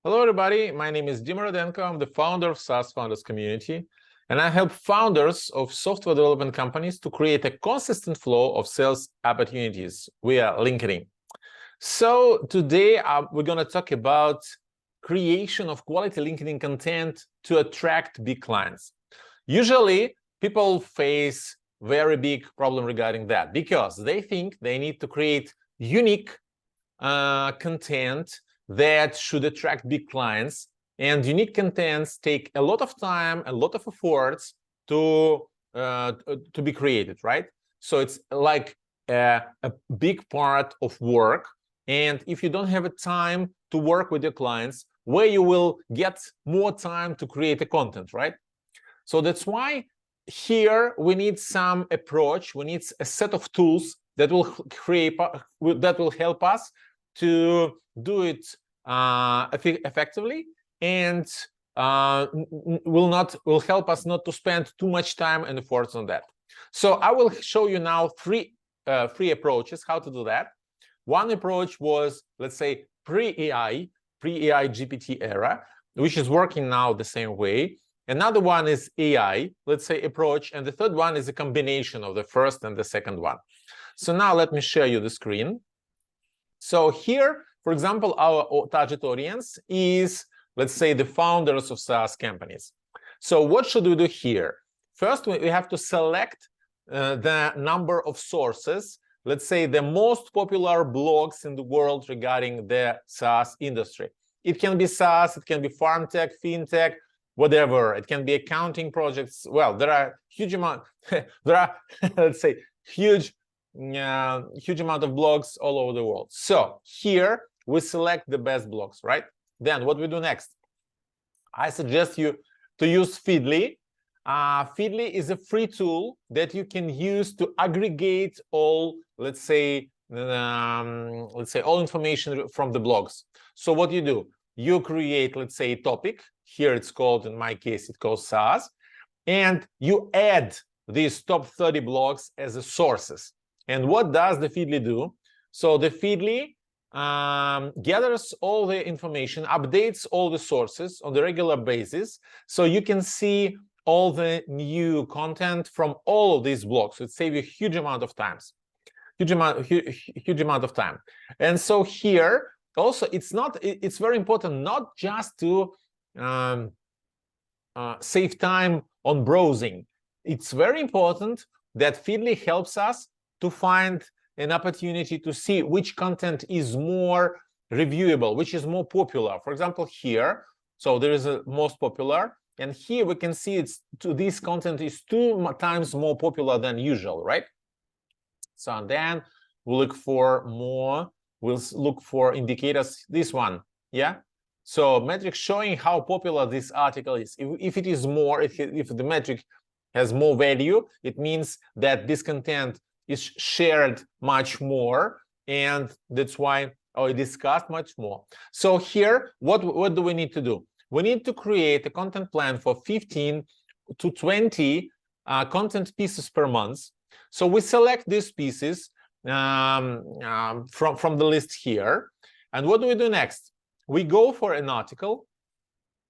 Hello, everybody. My name is Dima Rudenko. I'm the founder of SaaS Founders Community, and I help founders of software development companies to create a consistent flow of sales opportunities via LinkedIn. So today we're going to talk about creation of quality LinkedIn content to attract big clients. Usually, people face very big problem regarding that because they think they need to create unique content that should attract big clients, and unique contents take a lot of time, a lot of efforts to be created, right? So it's like a big part of work, and if you don't have a time to work with your clients, where you will get more time to create the content, right? So that's why here we need some approach, we need a set of tools that will help us to do it effectively, and will help us not to spend too much time and efforts on that. So I will show you now three approaches how to do that. One approach was, let's say, pre-AI GPT era, which is working now the same way. Another one is AI, let's say, approach, and the third one is a combination of the first and the second one. So now let me share you the screen. So here, for example, our target audience is, let's say, the founders of SaaS companies. So what should we do here? First, we have to select the number of sources, let's say the most popular blogs in the world regarding the SaaS industry. It can be SaaS, it can be farm tech, fintech, whatever. It can be accounting projects. Well, there are huge amount, there are, let's say, huge amount of blogs all over the world. So here we select the best blogs, right? Then what we do next? I suggest you to use Feedly. Feedly is a free tool that you can use to aggregate all, let's say all information from the blogs. So what you do? You create, let's say, a topic. Here it's called, in my case, it calls SaaS, and you add these top 30 blogs as a sources. And what does the Feedly do? So the Feedly gathers all the information, updates all the sources on the regular basis, so you can see all the new content from all of these blogs. So it saves you a huge amount of time. And so here also, it's very important not just to save time on browsing. It's very important that Feedly helps us to find an opportunity to see which content is more reviewable, which is more popular. For example, here, so there is a most popular, and here we can see this content is 2 times more popular than usual, right? So and then we'll look for more, we'll look for indicators, this one, yeah? So metrics showing how popular this article is. If it is more, if the metric has more value, it means that this content is shared much more, and that's why discussed much more. So here, what do we need to do? We need to create a content plan for 15 to 20 content pieces per month. So we select these pieces from the list here. And what do we do next? We go for an article,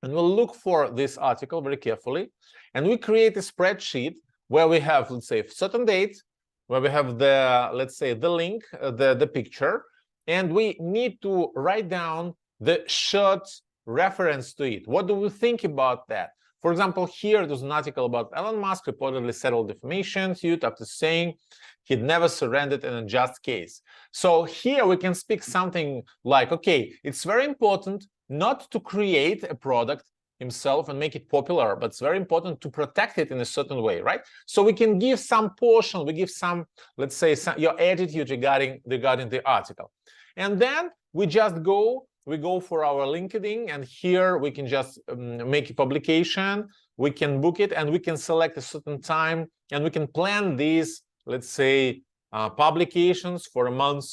and we'll look for this article very carefully, and we create a spreadsheet where we have, let's say, a certain date, where we have the, let's say, the link, the picture, and we need to write down the short reference to it. What do we think about that? For example, here there's an article about Elon Musk reportedly settled defamation suit after saying he'd never surrendered in a just case. So here we can speak something like, okay, it's very important not to create a product himself and make it popular, but it's very important to protect it in a certain way, right? So we can give some portion, we give some, let's say, your attitude regarding the article. And then we just go for our LinkedIn, and here we can just make a publication, we can book it, and we can select a certain time, and we can plan these, let's say, publications for a month,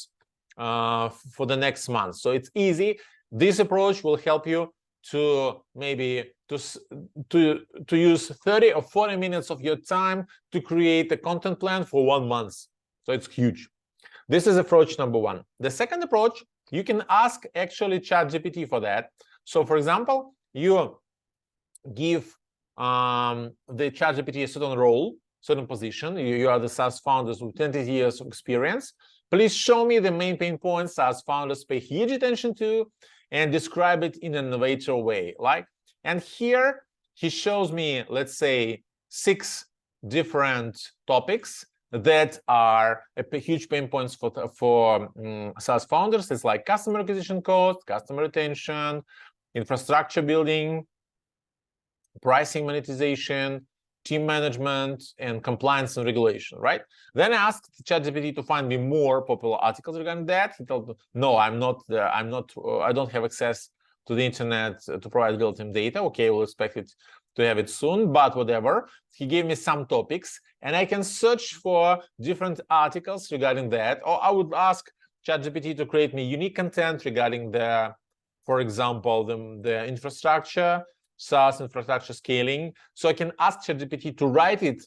for the next month. So it's easy. This approach will help you to maybe to use 30 or 40 minutes of your time to create a content plan for 1 month. So it's huge. This is approach number one. The second approach, you can ask actually ChatGPT for that. So, for example, you give the ChatGPT a certain role, certain position. You are the SaaS founders with 20 years of experience. Please show me the main pain points SaaS founders pay huge attention to and describe it in an innovative way. And here he shows me, let's say, 6 different topics that are huge pain points for SaaS founders. It's like customer acquisition cost, customer retention, infrastructure building, pricing, monetization, team management, and compliance and regulation, right? Then I asked ChatGPT to find me more popular articles regarding that. He told me, no, I don't have access to the internet to provide real-time data. Okay, we'll expect it to have it soon, but whatever. He gave me some topics, and I can search for different articles regarding that, or I would ask ChatGPT to create me unique content regarding for example, the infrastructure, SaaS infrastructure scaling. So I can ask ChatGPT to write it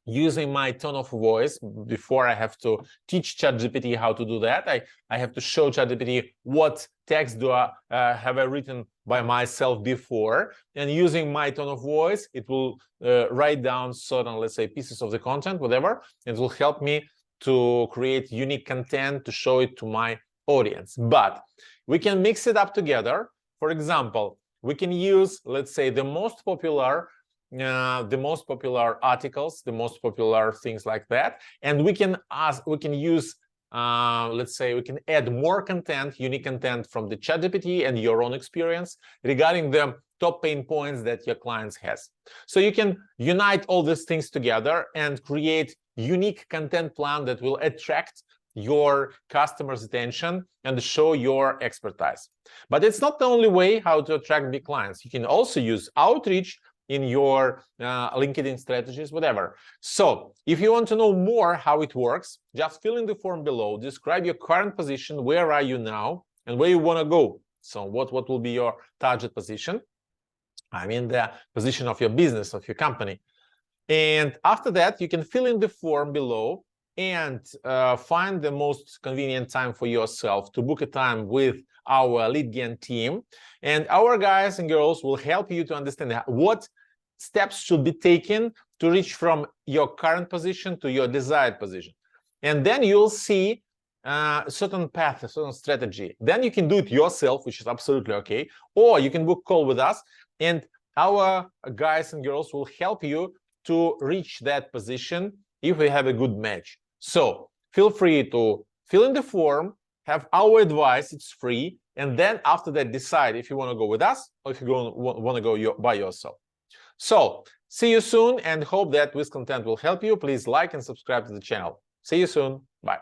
using my tone of voice. Before I have to teach ChatGPT how to do that, I have to show ChatGPT what text have I written by myself before, and using my tone of voice, it will write down certain, let's say, pieces of the content, whatever. It will help me to create unique content to show it to my audience. But we can mix it up together. For example, we can use, let's say, the most popular articles, the most popular things like that, and we can use, let's say, we can add more content, unique content from the ChatGPT and your own experience regarding the top pain points that your clients has. So you can unite all these things together and create unique content plan that will attract your customers' attention and show your expertise. But it's not the only way how to attract big clients. You can also use outreach in your LinkedIn strategies, whatever. So if you want to know more how it works, just fill in the form below, describe your current position, where are you now, and where you want to go. So what will be your target position? I mean, the position of your business, of your company. And after that, you can fill in the form below and find the most convenient time for yourself to book a time with our lead gen team. And our guys and girls will help you to understand what steps should be taken to reach from your current position to your desired position. And then you'll see a certain path, a certain strategy. Then you can do it yourself, which is absolutely okay. Or you can book a call with us, and our guys and girls will help you to reach that position if we have a good match. So feel free to fill in the form, have our advice, it's free, and then after that decide if you want to go with us or if you want to go by yourself. So see you soon, and hope that this content will help you. Please like and subscribe to the channel. See you soon. Bye.